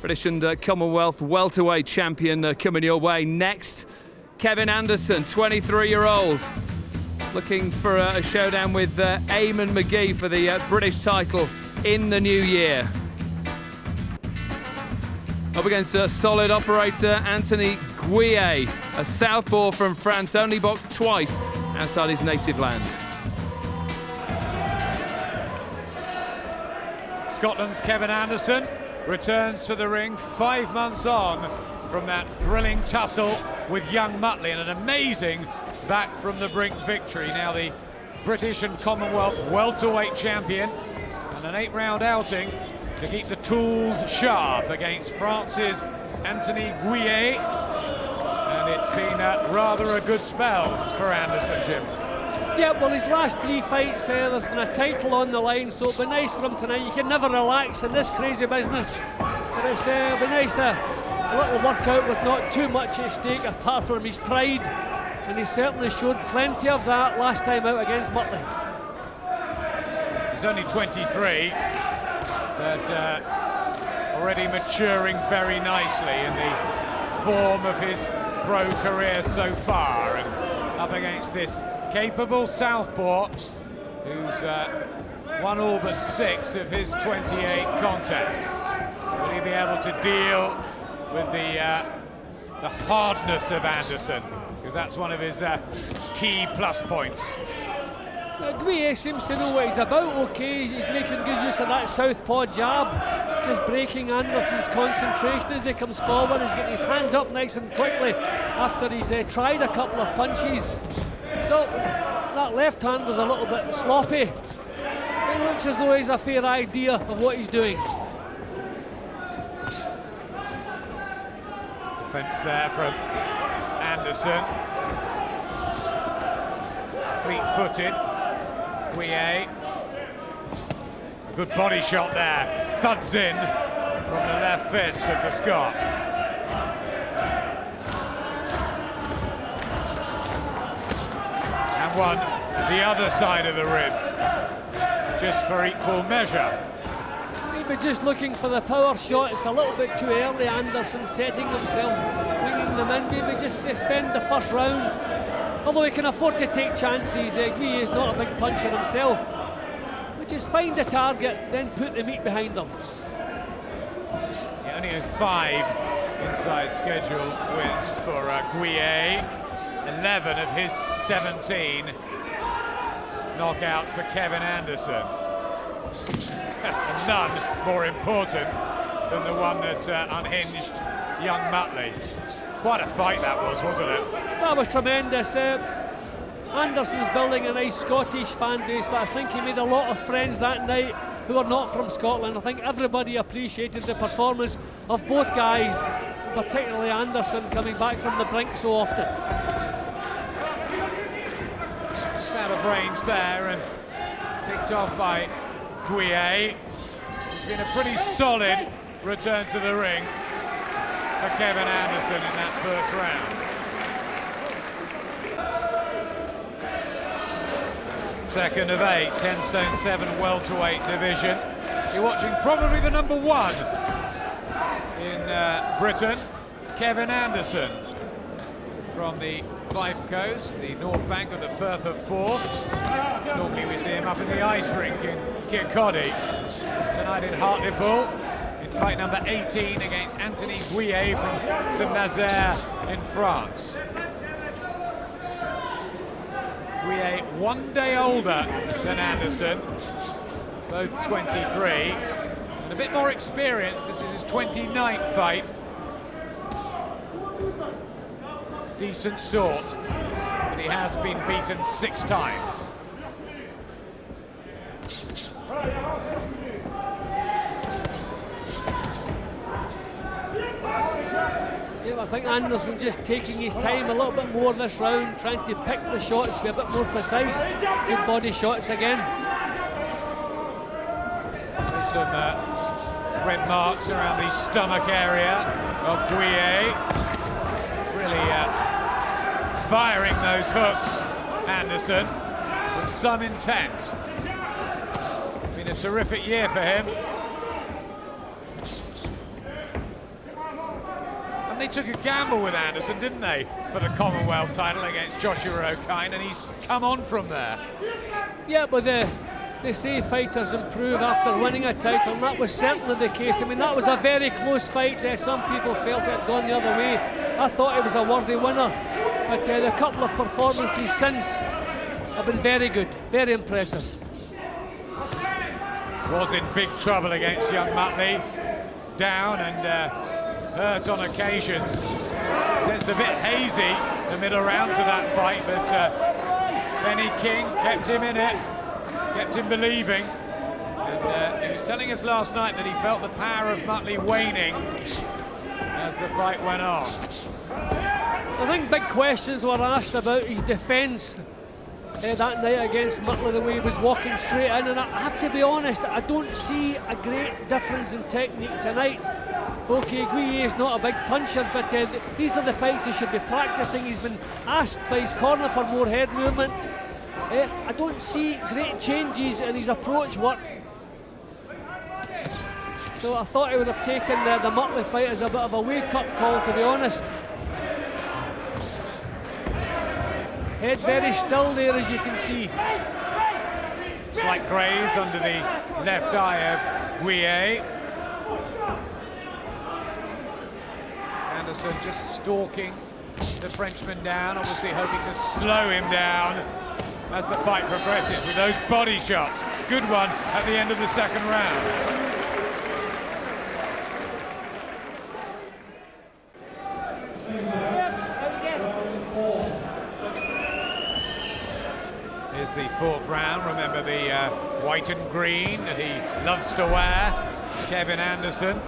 British and Commonwealth welterweight champion coming your way next. Kevin Anderson, 23-year-old, looking for a showdown with Eamon McGee for the British title in the new year. Up against a solid operator, Anthony Guillet, a southpaw from France, only boxed twice outside his native land. Scotland's Kevin Anderson returns to the ring 5 months on from that thrilling tussle with young Muttley, and an amazing back from the brink victory. Now the British and Commonwealth welterweight champion, and an 8-round outing to keep the tools sharp against France's Anthony Guillet. And it's been rather a good spell for Anderson, Jim. Yeah, well, his last 3 fights, there's been a title on the line, so it'll be nice for him tonight. You can never relax in this crazy business, but it'll be nice to a little workout with not too much at stake apart from his pride, and he certainly showed plenty of that last time out against Muttley. He's only 23, but already maturing very nicely in the form of his pro career so far, and up against this capable southpaw who's won all but 6 of his 28 contests. Will he be able to deal with the hardness of Anderson, because that's one of his key plus points? Guillet seems to know what he's about. Okay, he's making good use of that southpaw jab, just breaking Anderson's concentration as he comes forward. He's getting his hands up nice and quickly after he's tried a couple of punches. So that left hand was a little bit sloppy. It looks as though he's a fair idea of what he's doing. Defence there from Anderson. Fleet-footed. Guillet. A good body shot there. Thuds in from the left fist of the Scot. And one the other side of the ribs, just for equal measure. Maybe just looking for the power shot. It's a little bit too early. Anderson setting himself, bringing them in. Maybe just suspend the first round. Although he can afford to take chances, Guillet is not a big puncher himself. But just find the target, then put the meat behind them. He only has 5 inside schedule wins for Guillet. 11 of his 17 knockouts for Kevin Anderson. None more important than the one that unhinged young Muttley. Quite a fight that was, wasn't it? That was tremendous. Anderson's building a nice Scottish fan base, but I think he made a lot of friends that night who are not from Scotland. I think everybody appreciated the performance of both guys, particularly Anderson coming back from the brink so often. Out of range there and picked off by Guillet. It's been a pretty solid return to the ring for Kevin Anderson in that first round. Second of 8, 10 stone 7 welterweight division. You're watching probably the number 1 in Britain, Kevin Anderson, from the Fife Coast, the north bank of the Firth of Forth. Normally we see him up in the ice rink in Kirkcaldy. Tonight in Hartlepool, in fight number 18 against Anthony Guillet from Saint-Nazaire in France. Guillet 1 day older than Anderson, both 23, and a bit more experience. This is his 29th fight. Decent sort, but he has been beaten 6 times. Yeah, I think Anderson just taking his time a little bit more this round, trying to pick the shots, be a bit more precise. Good body shots again. There's some red marks around the stomach area of Guillet. Really firing those hooks, Anderson, with some intent. Been a terrific year for him. And they took a gamble with Anderson, didn't they, for the Commonwealth title against Joshua O'Kine, and he's come on from there. Yeah, but they say fighters improve after winning a title, and that was certainly the case. I mean, that was a very close fight. Some people felt it had gone the other way. I thought he was a worthy winner, but the couple of performances since have been very good, very impressive. Was in big trouble against young Muttley, down and hurt on occasions. So it's a bit hazy the middle round to that fight, but Benny King kept him in it, kept him believing, and he was telling us last night that he felt the power of Muttley waning as the fight went on. I think big questions were asked about his defence that night against Muttley, the way he was walking straight in, and I have to be honest, I don't see a great difference in technique tonight. Okay, Guillet is not a big puncher, but these are the fights he should be practising. He's been asked by his corner for more head movement. I don't see great changes in his approach work. So I thought he would have taken the Muttley fight as a bit of a wake-up call, to be honest. Head very still there, as you can see. Slight graze under the left eye of Guillet. Anderson just stalking the Frenchman down, obviously hoping to slow him down as the fight progresses with those body shots. Good one at the end of the second round. Here's the fourth round. Remember the white and green that he loves to wear. Kevin Anderson,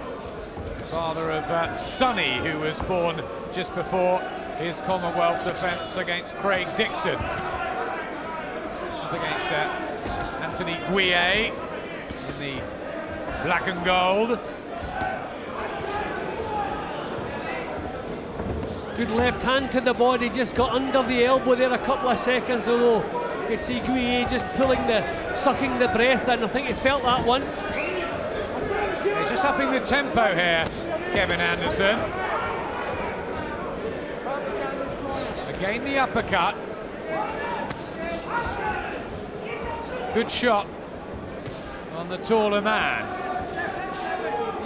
father of Sonny, who was born just before his Commonwealth defence against Craig Dixon. Up against Anthony Guillet in the black and gold. Good left hand to the body, just got under the elbow there a couple of seconds ago. You can see Guillet just sucking the breath in. I think he felt that one. He's just upping the tempo here, Kevin Anderson. Again the uppercut. Good shot on the taller man.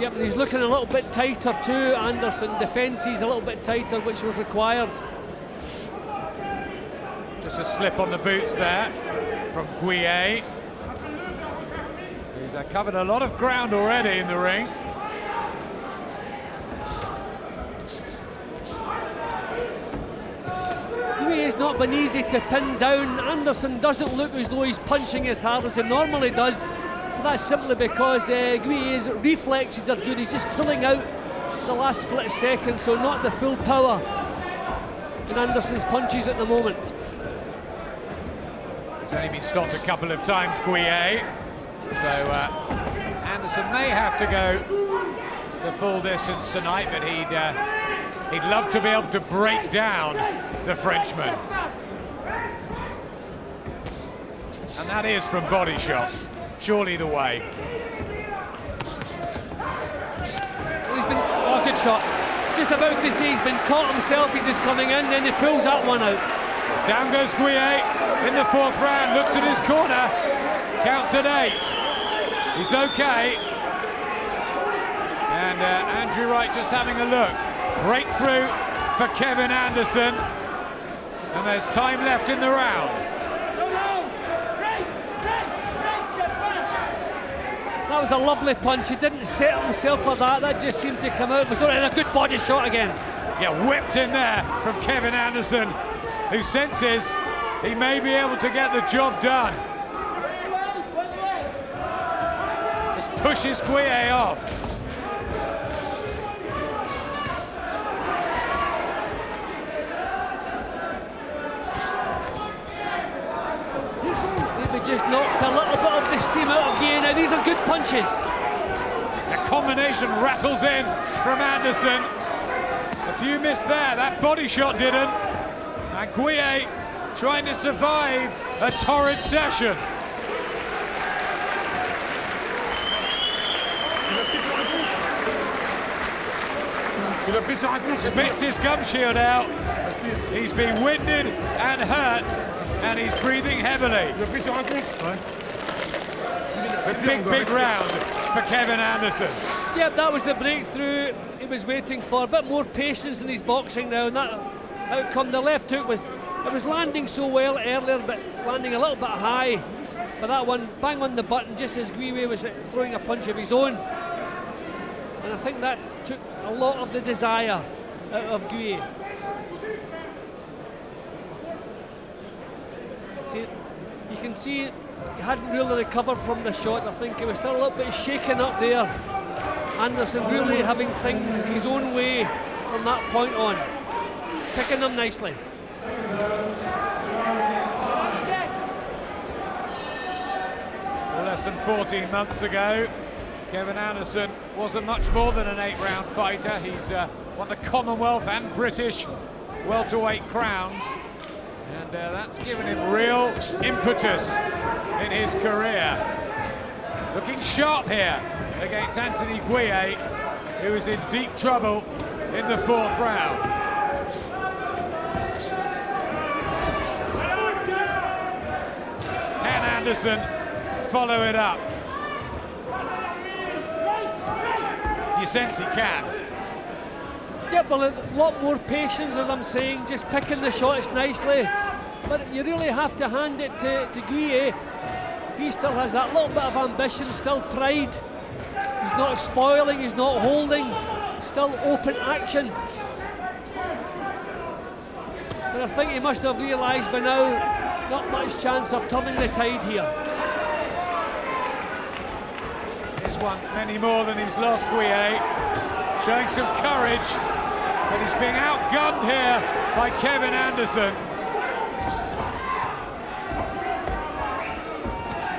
Yep, and he's looking a little bit tighter too, Anderson. Defence is a little bit tighter, which was required. Just a slip on the boots there from Guillet. He's covered a lot of ground already in the ring. Guillet's not been easy to pin down. Anderson doesn't look as though he's punching as hard as he normally does. That's simply because Guillet's reflexes are good. He's just pulling out the last split second, so not the full power in Anderson's punches at the moment. He's only been stopped a couple of times, Guillet. So Anderson may have to go the full distance tonight, but he'd love to be able to break down the Frenchman. And that is from body shots. Surely the way. He's been, oh, good shot. Just about to say he's been caught himself as he's coming in, then he pulls that one out. Down goes Guillet in the fourth round, looks at his corner, counts at 8. He's okay. And Andrew Wright just having a look. Breakthrough for Kevin Anderson. And there's time left in the round. That was a lovely punch. He didn't set himself for that. That just seemed to come out. It was a good body shot again. Yeah, whipped in there from Kevin Anderson, who senses he may be able to get the job done. Just pushes Guillet off. Just knocked a little bit of the steam out of Guillet. Now these are good punches. The combination rattles in from Anderson. A few missed there, that body shot didn't. And Guillet trying to survive a torrid session. Spits his gum shield out. He's been winded and hurt, and he's breathing heavily. Big round for Kevin Anderson. Yep, that was the breakthrough he was waiting for. A bit more patience in his boxing now, and that outcome, the left hook, it was landing so well earlier, but landing a little bit high. But that one, bang on the button, just as Guillet was throwing a punch of his own. And I think that took a lot of the desire out of Guillet. See, you can see he hadn't really recovered from the shot. I think he was still a little bit shaken up there. Anderson really having things his own way from that point on. Picking them nicely. Well, less than 14 months ago, Kevin Anderson wasn't much more than an 8-round fighter. He's won the Commonwealth and British welterweight crowns, and that's given him real impetus in his career. Looking sharp here against Anthony Guillet, who is in deep trouble in the 4th round. Can Anderson follow it up? You sense he can. Yeah, well, a lot more patience, as I'm saying, just picking the shots nicely. But you really have to hand it to Guillet. He still has that little bit of ambition, still pride. He's not spoiling, he's not holding, still open action. But I think he must have realised by now, not much chance of turning the tide here. He's won many more than he's lost, Guillet. Showing some courage, but he's being outgunned here by Kevin Anderson.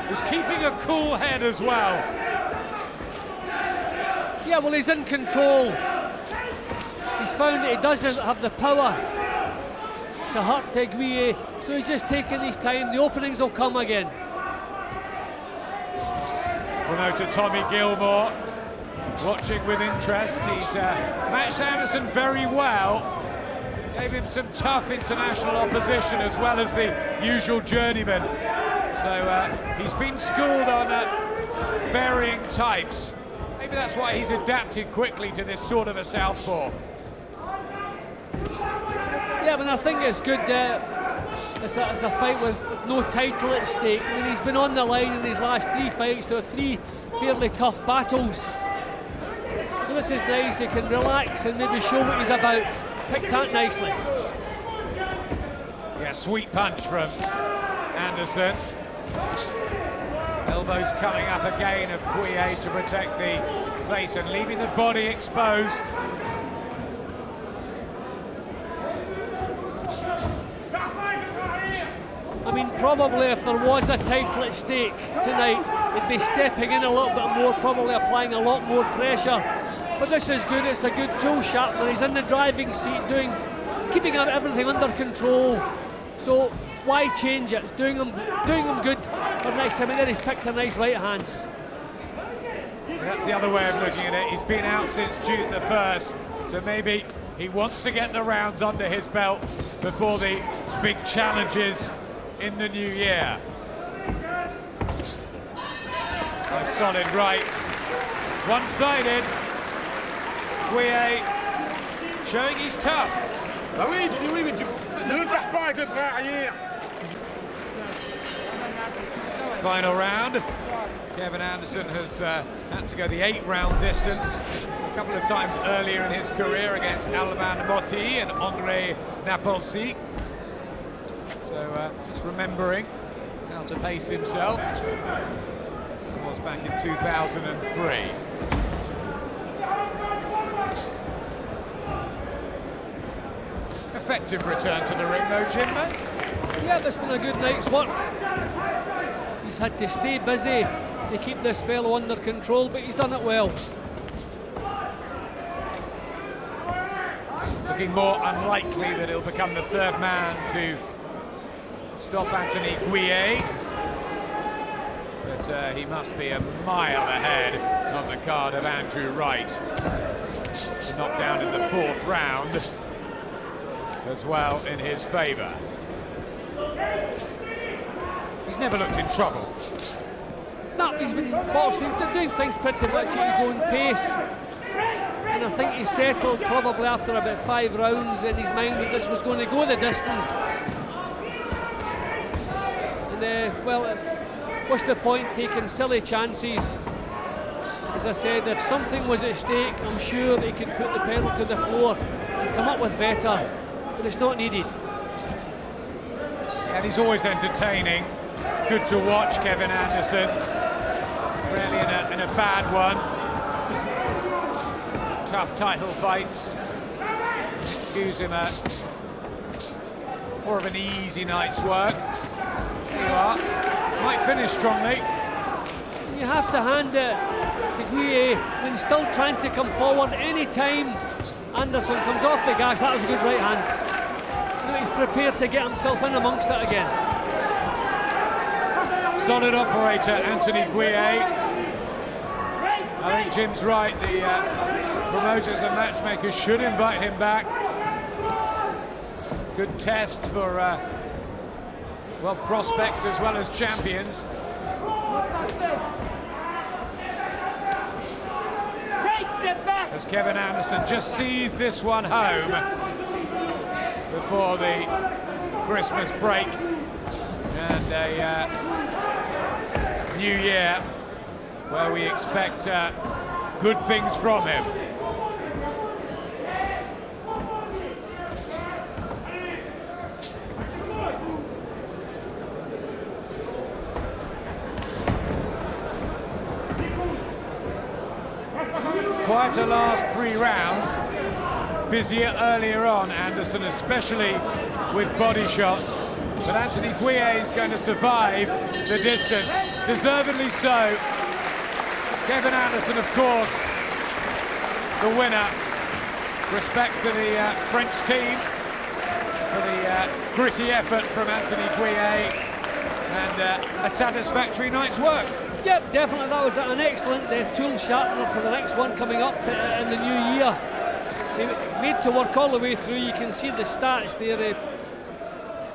He's keeping a cool head as well. Yeah, well, he's in control. He's found that he doesn't have the power to hurt Guillet, so he's just taking his time. The openings will come again. Promoter Tommy Gilmore watching with interest. He's matched Anderson very well. Gave him some tough international opposition as well as the usual journeyman. So he's been schooled on varying types. Maybe that's why he's adapted quickly to this sort of a southpaw. Yeah, but I think it's good. It's a fight with no title at stake. I mean, he's been on the line in his last 3 fights. There are 3 fairly tough battles. So this is nice. He can relax and maybe show what he's about. Picked that nicely. Yeah, sweet punch from Anderson. Elbows coming up again of Guillet to protect the face and leaving the body exposed. I mean, probably if there was a title at stake tonight, he'd be stepping in a little bit more, probably applying a lot more pressure. But this is good. It's a good tool sharpener. He's in the driving seat, keeping everything under control. So why change it? It's doing him good for next time. And then he's picked a nice right hand. That's the other way of looking at it. He's been out since June the 1st, so maybe he wants to get the rounds under his belt before the big challenges in the new year. A solid right, one-sided. Guillet showing he's tough. Ah oui, oui, mais tu ne pars pas avec le bras arrière. Final round. Kevin Anderson has had to go the 8-round distance a couple of times earlier in his career against Alban Motti and André Napolsi. So just remembering how to pace himself. It was back in 2003. Effective return to the ring though, Jimbo. Yeah, it's been a good night's work. He's had to stay busy to keep this fellow under control, but he's done it well. Looking more unlikely that he'll become the 3rd man to stop Anthony Guillet. But he must be a mile ahead on the card of Andrew Wright. The knockdown in the 4th round as well in his favour. He's never looked in trouble. No, he's been boxing, doing things pretty much at his own pace. And I think he settled probably after about 5 rounds in his mind that this was going to go the distance. And well, what's the point taking silly chances? As I said, if something was at stake, I'm sure he could put the pedal to the floor and come up with better, but it's not needed. And he's always entertaining. Good to watch, Kevin Anderson. Really in a bad one. Tough title fights. Excuse him, more of an easy night's work. There you are. Might finish strongly. You have to hand it to Guillet when he's still trying to come forward. Any time Anderson comes off the gas, that was a good right hand. You know, he's prepared to get himself in amongst it again. Solid operator, Anthony Guillet. I think Jim's right. The promoters and matchmakers should invite him back. Good test for well, prospects as well as champions. As Kevin Anderson just sees this one home before the Christmas break and a new year where we expect good things from him. Quite a last 3 rounds. Busier earlier on, Anderson, especially with body shots. But Anthony Guillet is going to survive the distance, deservedly so. Kevin Anderson, of course, the winner. Respect to the French team for the gritty effort from Anthony Guillet and a satisfactory night's work. Yep, definitely that was an excellent tool sharpener for the next one coming up in the new year. He made to work all the way through. You can see the stats there,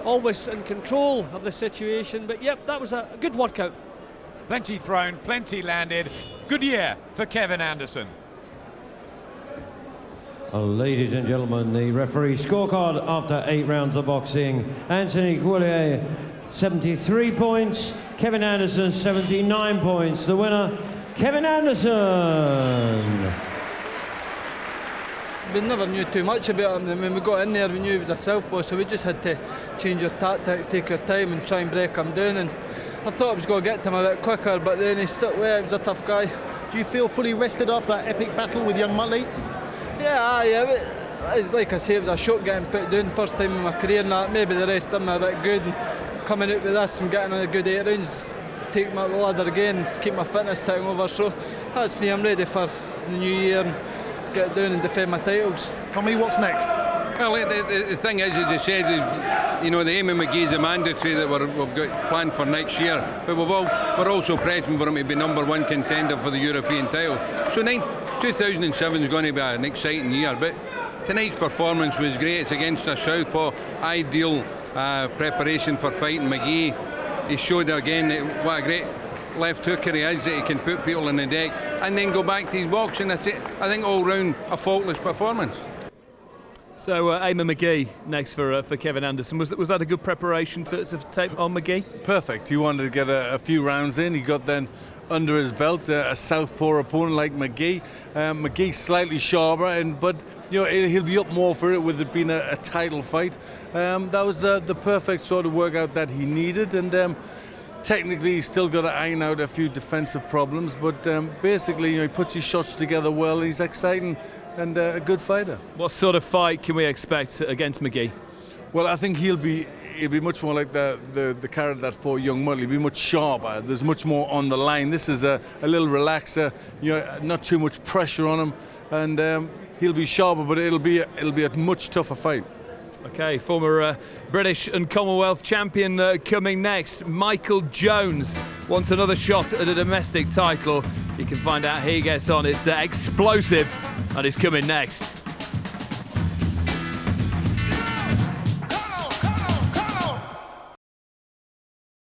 always in control of the situation. But yep, that was a good workout. Plenty thrown, plenty landed. Good year for Kevin Anderson. Ladies and gentlemen, the referee scorecard after 8 rounds of boxing. Anthony Guillet, 73 points. Kevin Anderson, 79 points. The winner, Kevin Anderson. We never knew too much about him. When we got in there, we knew he was a southpaw, so we just had to change our tactics, take our time and try and break him down. And I thought I was going to get to him a bit quicker, but then he stuck with it. He was a tough guy. Do you feel fully rested after that epic battle with young Muttley? Yeah. But it's like I say, it was a shock getting put down first time in my career, and that maybe the rest of them are a bit good. And coming out with this and getting a good 8 rounds, take my ladder again, keep my fitness taking over. So that's me. I'm ready for the new year and get down and defend my titles. Tommy, what's next? Well, the thing is, as you said, is, you know, the Eamon McGee's a mandatory that we've got planned for next year, but we're also pressing for him to be #1 contender for the European title. So 2007 is going to be an exciting year, but tonight's performance was great. It's against a southpaw, ideal preparation for fighting McGee. He showed again what a great left hooker he is, that he can put people in the deck and then go back to his boxing. I think all round a faultless performance. So Eamon McGee next for Kevin Anderson. Was that a good preparation to take on McGee? Perfect. He wanted to get a few rounds in. He got then under his belt a southpaw opponent like McGee. McGee slightly sharper, but you know he'll be up more for it with it being a title fight. That was the perfect sort of workout that he needed, and technically he's still got to iron out a few defensive problems, but basically, you know, he puts his shots together well. He's exciting and a good fighter. What sort of fight can we expect against McGee? Well, I think he'll be much more like the character that fought young Muttley. He'll be much sharper. There's much more on the line. This is a little relaxer. You know, not too much pressure on him, and he'll be sharper, but it'll be a much tougher fight. Okay, former British and Commonwealth champion coming next. Michael Jones wants another shot at a domestic title. You can find out how he gets on. It's explosive and is coming next.